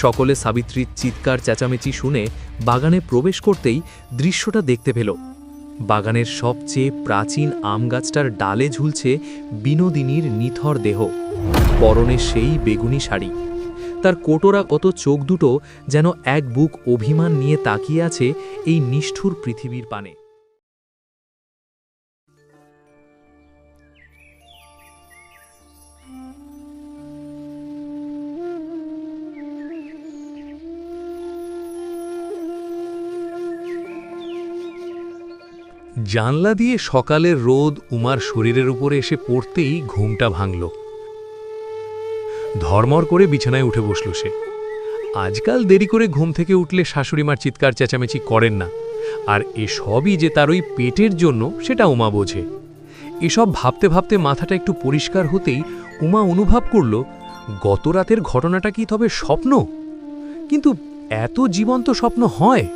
সকলে সাবিত্রীর চিৎকার চেঁচামেচি শুনে বাগানে প্রবেশ করতেই দৃশ্যটা দেখতে পেল। বাগানের সবচেয়ে প্রাচীন আম গাছটার ডালে ঝুলছে বিনোদিনীর নিথর দেহ, পরনে সেই বেগুনি শাড়ি। তার কোটরা কত চোখ দুটো যেন এক বুক অভিমান নিয়ে তাকিয়ে আছে এই নিষ্ঠুর পৃথিবীর পানে। জানলা দিয়ে সকালের রোদ উমার শরীরের উপরে এসে পড়তেই ঘুমটা ভাঙল। ধর্মর করে বিছানায় উঠে বসল সে। আজকাল দেরি করে ঘুম থেকে উঠলে শাশুড়িমার চিৎকার চেঁচামেচি করেন না, আর এসবই যে তার ওই পেটের জন্য সেটা উমা বোঝে। এসব ভাবতে ভাবতে মাথাটা একটু পরিষ্কার হতেই উমা অনুভব করল গত রাতের ঘটনাটা কি তবে স্বপ্ন? কিন্তু এত জীবন্ত স্বপ্ন হয়?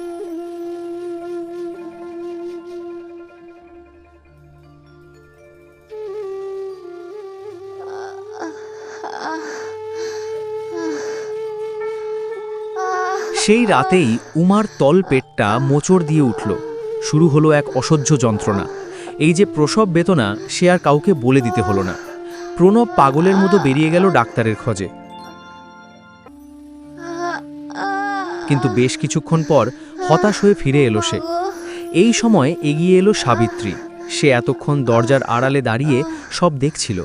সেই রাতেই উমার তলপেটটা মোচড় দিয়ে উঠল। শুরু হলো এক অসহ্য যন্ত্রণা। এই যে প্রসব বেদনা, সে আর কাউকে বলে দিতে হলো না। প্রণব পাগলের মতো বেরিয়ে গেল ডাক্তারের খোঁজে। কিন্তু বেশ কিছুক্ষণ পর হতাশ হয়ে ফিরে এলো সে। এই সময় এগিয়ে এলো সাবিত্রী। সে এতক্ষণ দরজার আড়ালে দাঁড়িয়ে সব দেখছিল।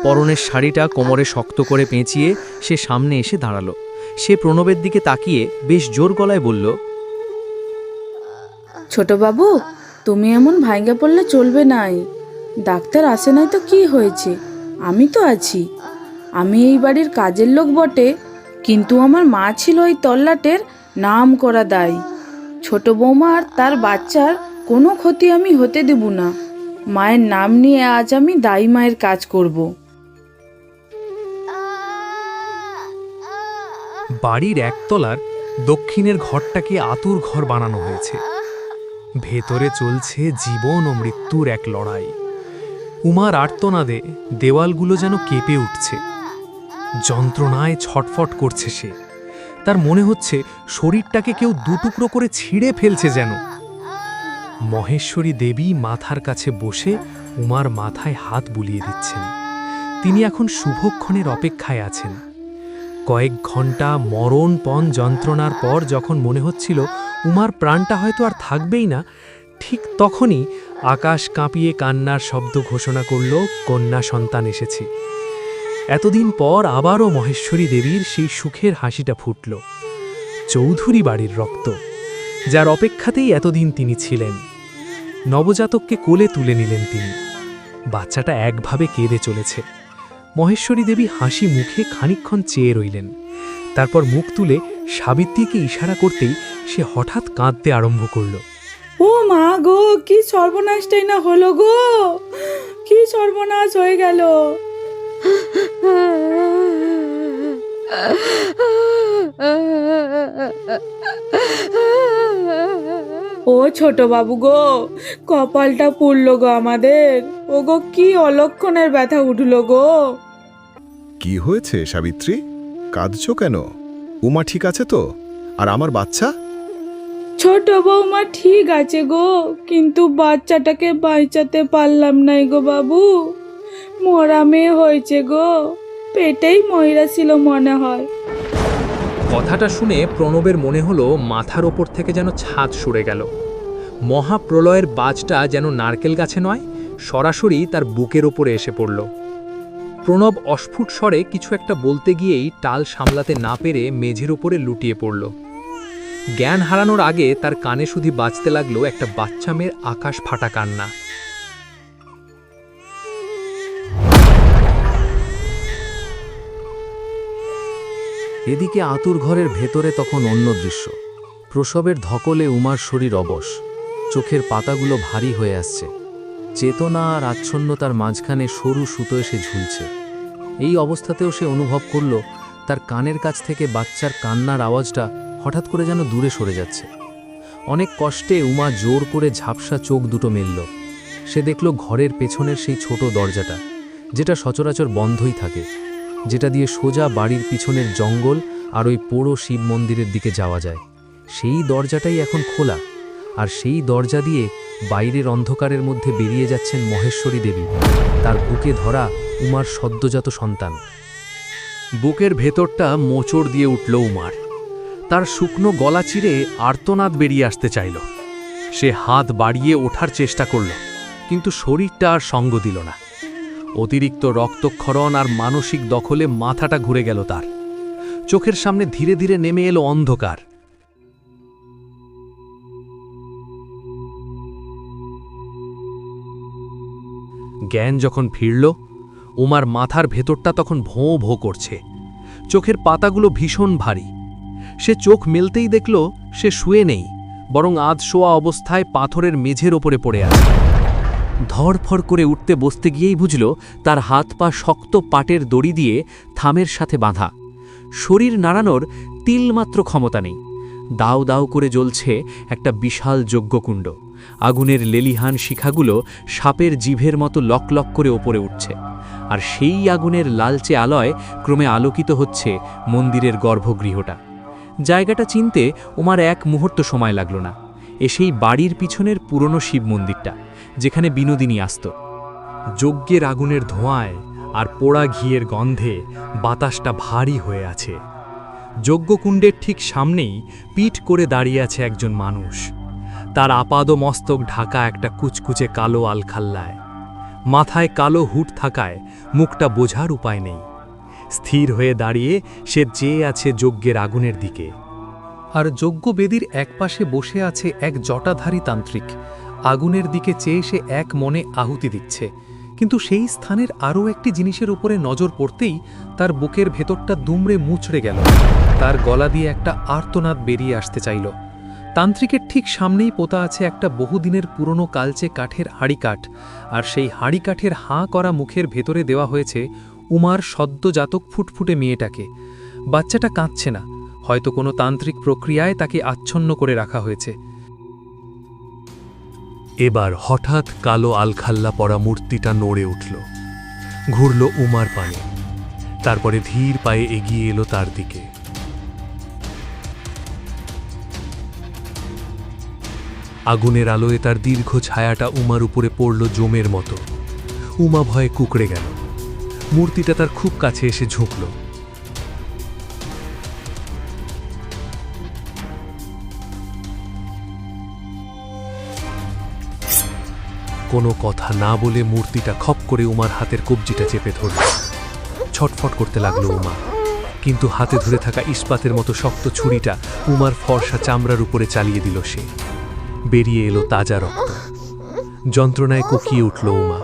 পরনের শাড়িটা কোমরে শক্ত করে পেঁচিয়ে সে সামনে এসে দাঁড়ালো। সে প্রণবের দিকে তাকিয়ে বেশ জোর গলায় বলল, ছোটবাবু, তুমি এমন ভাঙ্গা পড়লে চলবে নাই। ডাক্তার আসে নাই তো কি হয়েছে, আমি তো আছি। আমি এই বাড়ির কাজের লোক বটে, কিন্তু আমার মা ছিল এই তল্লাটের নাম করা দায়ী। ছোট বৌমা আর তার বাচ্চার কোনো ক্ষতি আমি হতে দেব না। মায়ের নাম নিয়ে আজ আমি দায়ী মায়ের কাজ করব। বাড়ির একতলার দক্ষিণের ঘরটাকে আতুর ঘর বানানো হয়েছে। ভেতরে চলছে জীবন ও মৃত্যুর এক লড়াই। উমার আর্তনাদে দেওয়ালগুলো যেন কেঁপে উঠছে। যন্ত্রণায় ছটফট করছে সে। তার মনে হচ্ছে শরীরটাকে কেউ দুটুকরো করে ছিঁড়ে ফেলছে যেন। মহেশ্বরী দেবী মাথার কাছে বসে উমার মাথায় হাত বুলিয়ে দিচ্ছেন। তিনি এখন শুভক্ষণের অপেক্ষায় আছেন। কয়েক ঘন্টা মরণপণ যন্ত্রণার পর যখন মনে হচ্ছিল উমার প্রাণটা হয়তো আর থাকবেই না, ঠিক তখনই আকাশ কাঁপিয়ে কান্নার শব্দ ঘোষণা করল কন্যা সন্তান এসেছে। এতদিন পর আবারও মহেশ্বরী দেবীর সেই সুখের হাসিটা ফুটল। চৌধুরী বাড়ির রক্ত, যার অপেক্ষাতেই এতদিন তিনি ছিলেন। নবজাতককে কোলে তুলে নিলেন তিনি। বাচ্চাটা একভাবে কেঁদে চলেছে। মহেশ্বরী দেবী হাসি মুখে খানিকক্ষণ চেয়ে রইলেন। তারপর মুখ তুলে সাবিত্রীকে ইশারা করতেই সে হঠাৎ কাঁদতে আরম্ভ করল। ও মা গো, কি সর্বনাশটাই না হলো গো, কি সর্বনাশ হয়ে গেল। ও ছোট বাবু গো, কপালটা পুড়লো গো আমাদের। ও গো, কি অলক্ষণের ব্যথা উঠলো গো। কি হয়েছে সাবিত্রী? কাঁদছো কেন? উমা ঠিক আছে তো? আর আমার বাচ্চা? ছোট বৌমা ঠিক আছে গো, কিন্তু বাচ্চাটাকে বাঁচাতে পারলাম নাই গো বাবু। মরা মেয়ে হয়েছে গো, পেটেই ময়রা ছিল মনে হয়। কথাটা শুনে প্রণবের মনে হলো মাথার ওপর থেকে যেন ছাদ সরে গেল। মহাপ্রলয়ের বাজটা যেন নারকেল গাছে নয়, সরাসরি তার বুকের ওপরে এসে পড়ল। প্রণব অস্ফুট স্বরে কিছু একটা বলতে গিয়েই টাল সামলাতে না পেরে মেঝের ওপরে লুটিয়ে পড়ল। জ্ঞান হারানোর আগে তার কানে শুধু বাজতে লাগলো একটা বাচ্চা মেয়ের আকাশ ফাটা কান্না। এদিকে আতুর ঘরের ভেতরে তখন অন্য দৃশ্য। প্রসবের ধকলে উমার শরীর অবশ, চোখের পাতাগুলো ভারী হয়ে আসছে। চেতনা আর আচ্ছন্নতার মাঝখানে সরু সুতো এসে ঝুলছে। এই অবস্থাতেও সে অনুভব করল তার কানের কাছ থেকে বাচ্চার কান্নার আওয়াজটা হঠাৎ করে যেন দূরে সরে যাচ্ছে। অনেক কষ্টে উমা জোর করে ঝাপসা চোখ দুটো মেলল। সে দেখল ঘরের পেছনের সেই ছোট দরজাটা, যেটা সচরাচর বন্ধই থাকে, যেটা দিয়ে সোজা বাড়ির পিছনের জঙ্গল আর ওই পোড়ো শিব মন্দিরের দিকে যাওয়া যায়। সেই দরজাটাই এখন খোলা, আর সেই দরজা দিয়ে বাইরের অন্ধকারের মধ্যে বেরিয়ে যাচ্ছেন মহেশ্বরী দেবী, তার বুকে ধরা উমার সদ্যজাত সন্তান। বুকের ভেতরটা মোচড় দিয়ে উঠল উমার। তার শুকনো গলা চিরে আর্তনাদ বেরিয়ে আসতে চাইল। সে হাত বাড়িয়ে ওঠার চেষ্টা করল, কিন্তু শরীরটা আর সঙ্গ দিল না। অতিরিক্ত রক্তক্ষরণ আর মানসিক দখলে মাথাটা ঘুরে গেল তার। চোখের সামনে ধীরে ধীরে নেমে এলো অন্ধকার। জ্ঞান যখন ফিরল, উমার মাথার ভেতরটা তখন ভোঁ ভোঁ করছে। চোখের পাতাগুলো ভীষণ ভারী। সে চোখ মেলতেই দেখল সে শুয়ে নেই, বরং আধশোয়া অবস্থায় পাথরের মেঝের ওপরে পড়ে আছে। ধড়ফড় করে উঠতে বসতে গিয়েই বুঝল তার হাত পা শক্ত পাটের দড়ি দিয়ে থামের সাথে বাঁধা। শরীর নাড়ানোর তিলমাত্র ক্ষমতা নেই। দাউ দাউ করে জ্বলছে একটা বিশাল যজ্ঞকুণ্ড। আগুনের লেলিহান শিখাগুলো সাপের জিভের মতো লকলক করে ওপরে উঠছে, আর সেই আগুনের লালচে আলোয় ক্রমে আলোকিত হচ্ছে মন্দিরের গর্ভগৃহটা। জায়গাটা চিনতে উমার এক মুহূর্ত সময় লাগল না। এসেই বাড়ির পিছনের পুরনো শিব মন্দিরটা, যেখানে বিনোদিনী আসত। যজ্ঞের আগুনের ধোঁয়ায় আর পোড়া ঘিয়ের গন্ধে বাতাসটা ভারী হয়ে আছে। যজ্ঞকুণ্ডের ঠিক সামনেই পিঠ করে দাঁড়িয়ে আছে একজন মানুষ। তার আপাদ মস্তক ঢাকা একটা কুচকুচে কালো আলখাল্লায়। মাথায় কালো হুড থাকায় মুখটা বোঝার উপায় নেই। স্থির হয়ে দাঁড়িয়ে সে চেয়ে আছে যজ্ঞের আগুনের দিকে। আর যজ্ঞবেদীর একপাশে বসে আছে এক জটাধারী তান্ত্রিক। আগুনের দিকে চেয়ে সে এক মনে আহুতি দিচ্ছে, কিন্তু সেই স্থানের আরও একটি জিনিসের উপরে নজর পড়তেই তার বুকের ভেতরটা দুমড়ে মুচড়ে গেল। তার গলা দিয়ে একটা আর্তনাদ বেরিয়ে আসতে চাইল। তান্ত্রিকের ঠিক সামনেই পোতা আছে একটা বহুদিনের পুরনো কালচে কাঠের হাঁড়িকাঠ, আর সেই হাঁড়িকাঠের হাঁ করা মুখের ভেতরে দেওয়া হয়েছে উমার সদ্যজাতক ফুটফুটে মেয়েটাকে। বাচ্চাটা কাঁদছে না, হয়তো কোনো তান্ত্রিক প্রক্রিয়ায় তাকে আচ্ছন্ন করে রাখা হয়েছে। এবার হঠাৎ কালো আলখাল্লা পরা মূর্তিটা নড়ে উঠল, ঘুরল উমার পানে, তারপরে ধীর পায়ে এগিয়ে এলো তার দিকে। আগুনের আলোয় তার দীর্ঘ ছায়াটা উমার উপরে পড়ল জমের মতো। উমা ভয়ে কুঁকড়ে গেল। মূর্তিটা তার খুব কাছে এসে ঝুঁকল। কোনো কথা না বলে মূর্তিটা খপ করে উমার হাতের কবজিটা চেপে ধরল। ছটফট করতে লাগলো উমা, কিন্তু হাতে ধরে থাকা ইস্পাতের মতো শক্ত ছুরিটা উমার ফর্সা চামড়ার উপরে চালিয়ে দিল সে। বেরিয়ে এলো তাজা রক্ত। যন্ত্রণায় কোকিয়ে উঠল উমা।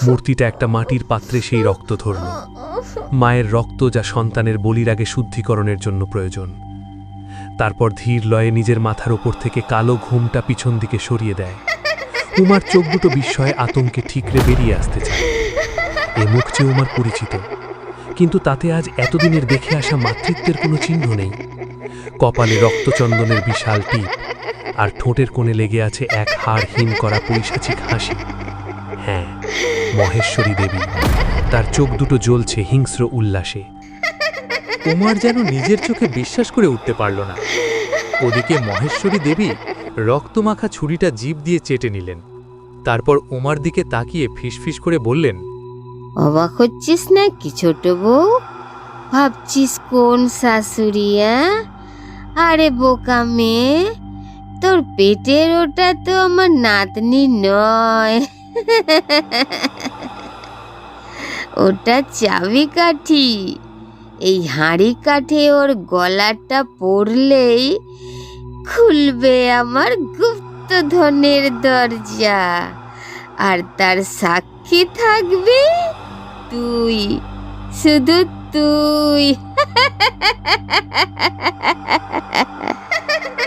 মূর্তিটা একটা মাটির পাত্রে সেই রক্ত ধরল, মায়ের রক্ত, যা সন্তানের বলির আগে শুদ্ধিকরণের জন্য প্রয়োজন। তারপর ধীর লয়ে নিজের মাথার ওপর থেকে কালো ঘুমটা পিছন দিকে সরিয়ে দেয়। উমার চোখ দুটো বিস্ময়ে আতঙ্কে ঠিকরে বেরিয়ে আসতে চায়। এ মুখ যে উমার পরিচিত, কিন্তু তাতে আজ এতদিনের দেখে আসা মাতৃত্বের কোনো চিহ্ন নেই। কপালে রক্তচন্দনের বিশাল টিপ, আর ঠোঁটের কোণে লেগে আছে এক হাড়হীন করা পৈশাচিক হাসি। হ্যাঁ, মহেশ্বরী দেবী। তার চোখ দুটো জ্বলছে হিংস্র উল্লাসে। উমার যেন নিজের চোখে বিশ্বাস করে উঠতে পারল না। ওদিকে মহেশ্বরী দেবী রক্তমাখা ছুরিটা জিভ দিয়ে চেটে নিলেন। তারপর উমার দিকে তাকিয়ে ফিসফিস করে বললেন, অবাক হচ্ছিস নাকি ছোট বউ? ভাবছিস কোন শাশুড়ি? আরে বোকা মেয়ে, তোর পেটের ওটা তো আমার নাতনি নয়, ওটা চাবি কাঠি। এই হাঁড়ি কাঠে ওর গলাটা পড়লেই খুলবে আমার গুপ্তধনের দরজা, আর তার সাক্ষী থাকবে তুই, শুধু তুই।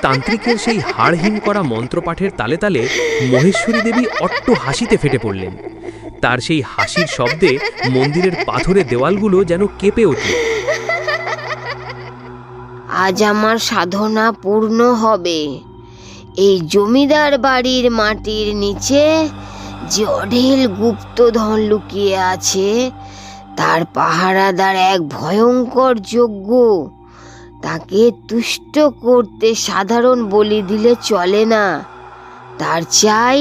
তান্ত্রিকের সেই হাড়হীন করা মন্ত্রপাঠের তালে তালে মহেশ্বরী দেবী অট্ট হাসিতে ফেটে পড়লেন। তার সেই হাসির শব্দে মন্দিরের পাথরের দেওয়ালগুলো যেন কেঁপে উঠল। আজ আমার সাধনা পূর্ণ হবে। এই জমিদার বাড়ির মাটির নিচে যে অঢেল গুপ্তধন লুকিয়ে আছে, তার পাহারাদার এক ভয়ঙ্কর যজ্ঞ তাকে তুষ্ট করতে সাধারণ বলি দিলে চলে না, তার চাই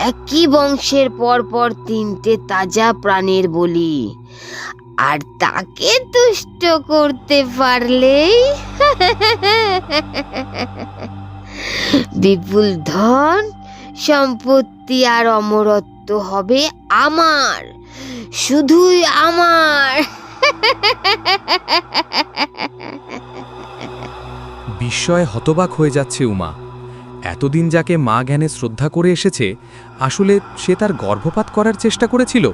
একই বংশের পরপর 3টে তাজা প্রাণের বলি। আর তাকে তুষ্ট করতে পারলেই বিপুল ধন সম্পত্তি আর অমরত্ব হবে আমার, শুধুই আমার। বিস্ময়ে হতবাক হয়ে যাচ্ছে উমা। এতদিন যাকে মা জ্ঞানে শ্রদ্ধা করে এসেছে, আসলে সে তার গর্ভপাত করার চেষ্টা করেছিল,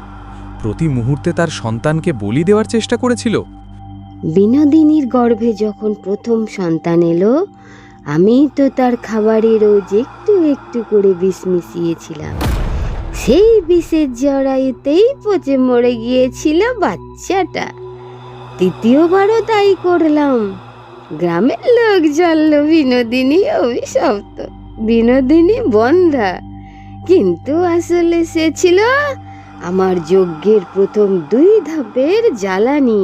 প্রতি মুহূর্তে তার সন্তানকে বলি দেওয়ার চেষ্টা করেছিল। বিনোদিনীর গর্ভে যখন প্রথম সন্তান এলো, আমি তো তার খাবারে রোজ একটু একটু করে বিষ মিশিয়েছিলাম। সেই বিষের জরায়ুতেই পচে মরে গিয়েছিল বাচ্চাটা। তৃতীয়বারও তাই করলাম। গ্রামের লোক জানল বিনোদিনী অভিশপ্ত, বিনোদিনী বন্ধা, কিন্তু আসলে সে ছিল আমার যজ্ঞের প্রথম 2 ধাপের জ্বালানি।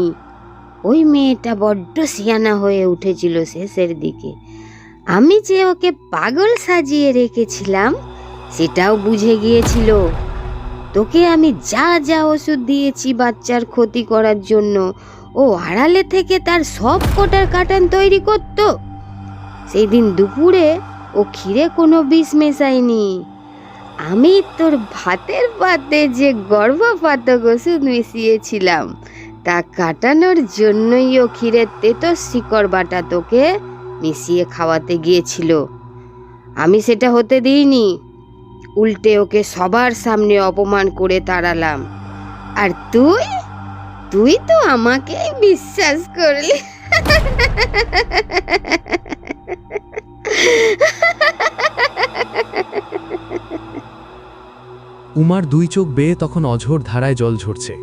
ওই মেয়েটা বড্ড সিয়ানা হয়ে উঠেছিল শেষের দিকে। আমি যে ওকে পাগল সাজিয়ে রেখেছিলাম সেটাও বুঝে গিয়েছিল। তোকে আমি যা যা ওষুধ দিয়েছি বাচ্চার ক্ষতি করার জন্য, ও আড়ালে থেকে তার সব কোটার কাটান তৈরি করত। সেই দিন দুপুরে ও ক্ষীরে কোনো বিষ মেশায়নি। আমি তোর ভাতের পাতে যে গর্ভপাতক ওষুধ মিশিয়েছিলাম তা কাটানোর জন্যই ও ক্ষীরের তেতস শিকড় বাটা তোকে মিশিয়ে খাওয়াতে গিয়েছিল। আমি সেটা হতে দিইনি, উল্টে ওকে সবার সামনে অপমান করে তাড়ালাম। আর তুই তো আমাকেই বিশ্বাস করলি। উমার 2 চোখ বেয়ে তখন অঝোর ধারায় জল ঝরছে,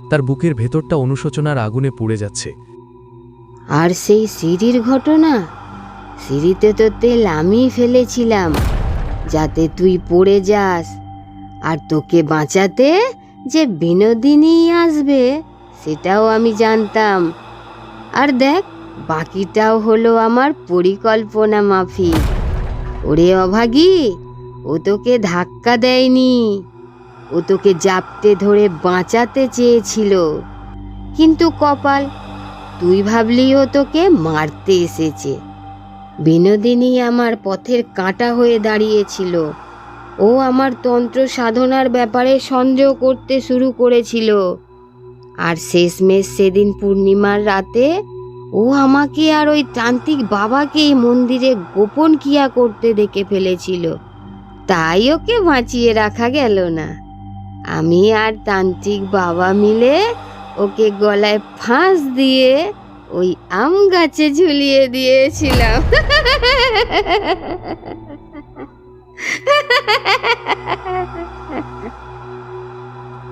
তার বুকের ভেতরটা অনুশোচনার আগুনে পুড়ে যাচ্ছে। আর সেই সিঁড়ির ঘটনা, সিঁড়িতে তো তেল আমি ফেলেছিলাম যাতে তুই পড়ে যাস, আর তোকে বাঁচাতে যে বিনোদিনী আসবে সেটাও আমি জানতাম। আর দেখ, বাকিটাও হলো আমার পরিকল্পনা মাফিক। ওরে অভাগী, ও তোকে ধাক্কা দেয়নি, ও তোকে জাপটে ধরে বাঁচাতে চেয়েছিল। কিন্তু কপাল, তুই ভাবলি ও তোকে মারতে এসেছে। বিনোদিনী আমার পথের কাঁটা হয়ে দাঁড়িয়েছিল। ও আমার তন্ত্র সাধনার ব্যাপারে সন্দেহ করতে শুরু করেছিল। আর শেষমেশ সেদিন পূর্ণিমার রাতে ও আমাকে আর ওই তান্ত্রিক বাবাকেই মন্দিরে গোপন ক্রিয়া করতে দেখে ফেলেছিল। তাই ওকে বাঁচিয়ে রাখা গেল না। আমি আর তান্ত্রিক বাবা মিলে ওকে গলায় ফাঁস দিয়ে ওই আম গাছে ঝুলিয়ে দিয়েছিলাম।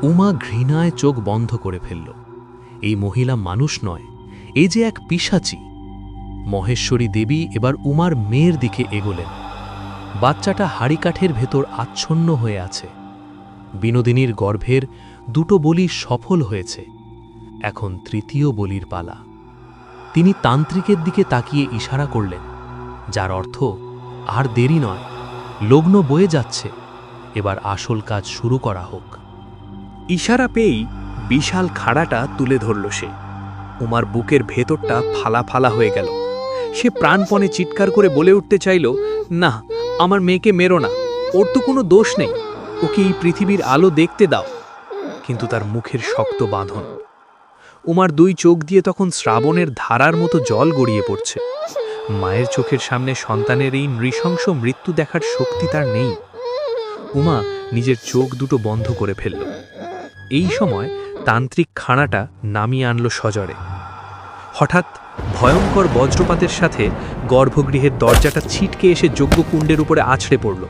উমা ঘৃণায় চোখ বন্ধ করে ফেলল। এই মহিলা মানুষ নয়, এই যে এক পিশাচী। মহেশ্বরী দেবী এবার উমার মেয়ের দিকে এগোলেন। বাচ্চাটা হাড়িকাঠের ভেতর আচ্ছন্ন হয়ে আছে। বিনোদিনীর গর্ভের 2টো বলি সফল হয়েছে, এখন 3য় বলির পালা। তিনি তান্ত্রিকের দিকে তাকিয়ে ইশারা করলেন, যার অর্থ আর দেরি নয়, লগ্ন বয়ে যাচ্ছে, এবার আসল কাজ শুরু করা হোক। ইশারা পেয়েই বিশাল খাড়াটা তুলে ধরল সে। উমার বুকের ভেতরটা ফালা ফালা হয়ে গেল। সে প্রাণপণে চিৎকার করে বলে উঠতে চাইল, না, আমার মেয়েকে মেরো না, ওর তো কোনো দোষ নেই, ওকে এই পৃথিবীর আলো দেখতে দাও। কিন্তু তার মুখের শক্ত বাঁধন। উমার 2 চোখ দিয়ে তখন শ্রাবণের ধারার মতো জল গড়িয়ে পড়ছে। মায়ের চোখের সামনে সন্তানের এই নৃশংস মৃত্যু দেখার শক্তি তার নেই। উমা নিজের চোখ 2টো বন্ধ করে ফেলল। এই সময় তান্ত্রিক খাড়াটা নামিয়ে আনল সজরে। হঠাৎ ভয়ঙ্কর বজ্রপাতের সাথে গর্ভগৃহের দরজাটা ছিটকে এসে যজ্ঞকুণ্ডের উপরে আছড়ে পড়ল।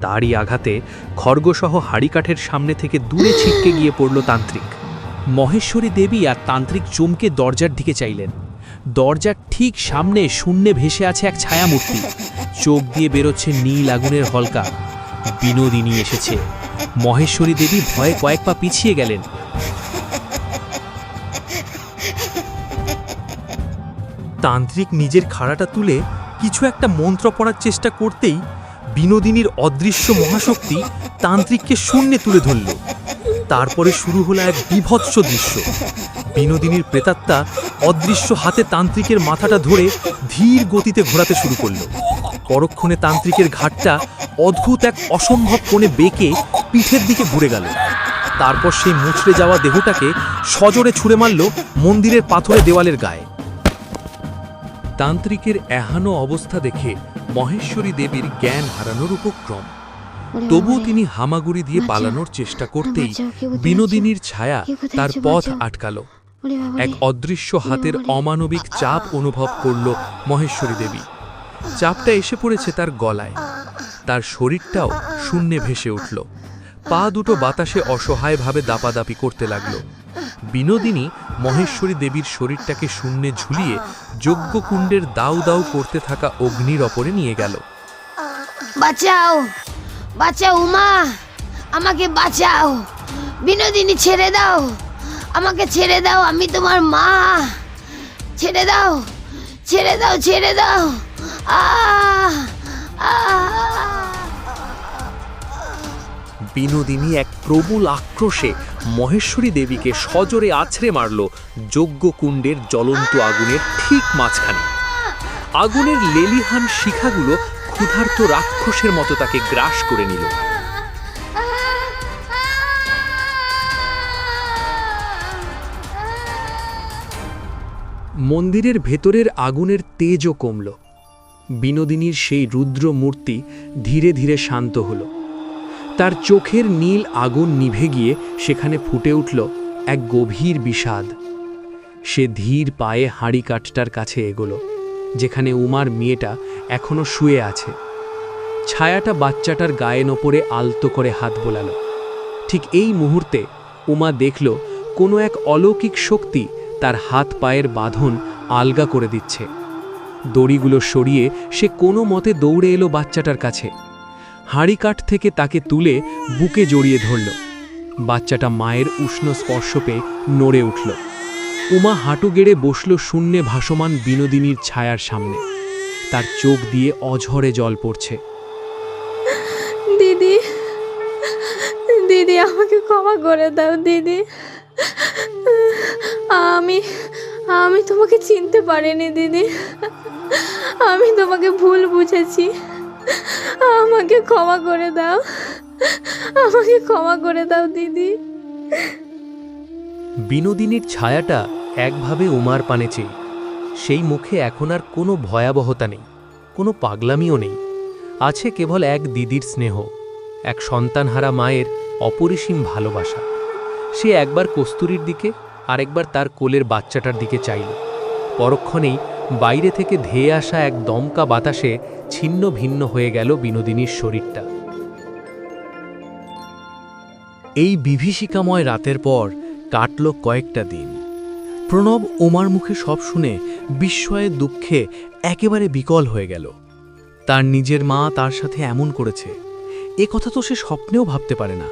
তারই আঘাতে খড়গসহ হাড়িকাঠের সামনে থেকে দূরে ছিটকে গিয়ে পড়ল তান্ত্রিক। মহেশ্বরী দেবী আর তান্ত্রিক চমকে দরজার দিকে চাইলেন। দরজার ঠিক সামনে শূন্যে ভেসে আছে এক ছায়ামূর্তি। চোখ দিয়ে বেরোচ্ছে নীল আগুনের হলকা। বিনোদিনী এসেছে। মহেশ্বরী দেবী ভয়ে কয়েক পা পিছিয়ে গেলেন। তান্ত্রিক নিজের খাড়াটা তুলে কিছু একটা মন্ত্র পড়ার চেষ্টা করতেই বিনোদিনীর অদৃশ্য মহাশক্তি তান্ত্রিককে শূন্যে তুলে ধরল। তারপরে শুরু হলো এক বীভৎস দৃশ্য। বিনোদিনীর প্রেতাত্মা অদৃশ্য হাতে তান্ত্রিকের মাথাটা ধরে ধীর গতিতে ঘোরাতে শুরু করলো। পরক্ষণে তান্ত্রিকের ঘাটটা অদ্ভুত এক অসম্ভব কোণে বেঁকে পিঠের দিকে ঘুরে গেল। তারপর সেই মুচড়ে যাওয়া দেহটাকে সজোরে ছুঁড়ে মারল মন্দিরের পাথরে দেওয়ালের গায়ে। তান্ত্রিকের এহানো অবস্থা দেখে মহেশ্বরী দেবীর জ্ঞান হারানোর উপক্রম। তবুও তিনি হামাগুড়ি দিয়ে পালানোর চেষ্টা করতেই বিনোদিনীর ছায়া তার পথ আটকালো। এক অদৃশ্য হাতের অমানবিক চাপ অনুভব করল মহেশ্বরী দেবী। চাপটা এসে পড়েছে তার গলায়। তার শরীরটাও শূন্যে ভেসে উঠল। পা দুটো বাতাসে অসহায়ভাবে দাপাদাপি করতে লাগল। বিনোদিনী মহেশ্বরী দেবীর শরীরটাকে শূন্যে ঝুলিয়ে যজ্ঞকুণ্ডের দাউ দাউ করতে থাকা অগ্নির ওপরে নিয়ে গেল। বাঁচাও, বাঁচাও উমা, আমাকে বাঁচাও। বিনোদিনী ছেড়ে দাও, আমাকে ছেড়ে দাও, আমি তোমার মা। ছেড়ে দাও, ছেড়ে দাও, ছেড়ে দাও। আহ বিনোদিনী এক প্রবল আক্রোশে মহেশ্বরী দেবীকে সজোরে আছড়ে মারল যজ্ঞকুণ্ডের জ্বলন্ত আগুনের ঠিক মাঝখানে। আগুনের লেলিহান শিখাগুলো ক্ষুধার্ত রাক্ষসের মতো তাকে গ্রাস করে নিল। মন্দিরের ভেতরের আগুনের তেজও কমল। বিনোদিনীর সেই রুদ্র মূর্তি ধীরে ধীরে শান্ত হল। তার চোখের নীল আগুন নিভে গিয়ে সেখানে ফুটে উঠল এক গভীর বিষাদ। সে ধীর পায়ে হাঁড়ি কাঠটার কাছে এগোলো, যেখানে উমার মেয়েটা এখনো শুয়ে আছে। ছায়াটা বাচ্চাটার গায়ের ওপরে আলতো করে হাত বোলাল। ঠিক এই মুহূর্তে উমা দেখল কোনো এক অলৌকিক শক্তি তার হাত পায়ের বাঁধন আলগা করে দিচ্ছে। দড়িগুলো সরিয়ে সে কোনো মতে দৌড়ে এলো বাচ্চাটার কাছে। হাঁড়িকাঠ থেকে তাকে তুলে বুকে জড়িয়ে ধরল। বাচ্চাটা মায়ের উষ্ণ স্পর্শ পেয়ে নড়ে উঠল। উমা হাঁটু গেড়ে বসল শূন্যে ভাসমান বিনোদিনীর ছায়ার সামনে। তার চোখ দিয়ে অঝরে জল পড়ছে। দিদি, দিদি আমাকে ক্ষমা করে দাও দিদি। আমি তোমাকে চিনতে পারিনি দিদি। আমি তোমাকে ভুল বুঝেছি। আমাকে ক্ষমা করে দাও, আমাকে ক্ষমা করে দাও দিদি। বিনোদিনীর ছায়াটা একভাবে উমার পানে চেয়ে। সেই মুখে এখন আর কোনো ভয়াবহতা নেই, কোনো পাগলামিও নেই। আছে কেবল এক দিদির স্নেহ, এক সন্তানহারা মায়ের অপরিসীম ভালোবাসা। সে একবার কস্তুরীর দিকে আরেকবার তার কোলের বাচ্চাটার দিকে চাইল। পরক্ষণেই বাইরে থেকে ধেয়ে আসা এক দমকা বাতাসে ছিন্ন ভিন্ন হয়ে গেল বিনোদিনীর শরীরটা। এই বিভীষিকাময় রাতের পর কাটল কয়েকটা দিন। প্রণব উমার মুখে সব শুনে বিস্ময়ে দুঃখে একেবারে বিকল হয়ে গেল। তার নিজের মা তার সাথে এমন করেছে, এ কথা তো সে স্বপ্নেও ভাবতে পারে না।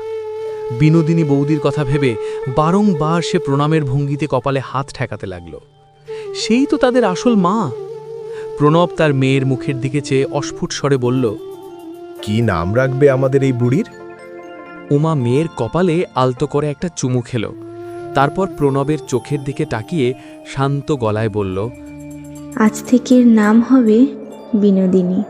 বিনোদিনী বৌদির কথা ভেবে বারংবার সে প্রণামের ভঙ্গিতে কপালে হাত ঠেকাতে লাগল। সেই তো তাদের আসল মা। প্রণব তার মেয়ের মুখের দিকে চেয়ে অস্ফুট স্বরে বলল, কি নাম রাখবে আমাদের এই বুড়ির? উমা মেয়ের কপালে আলতো করে একটা চুমু খেল। তারপর প্রণবের চোখের দিকে তাকিয়ে শান্ত গলায় বলল, আজ থেকে এর নাম হবে বিনোদিনী।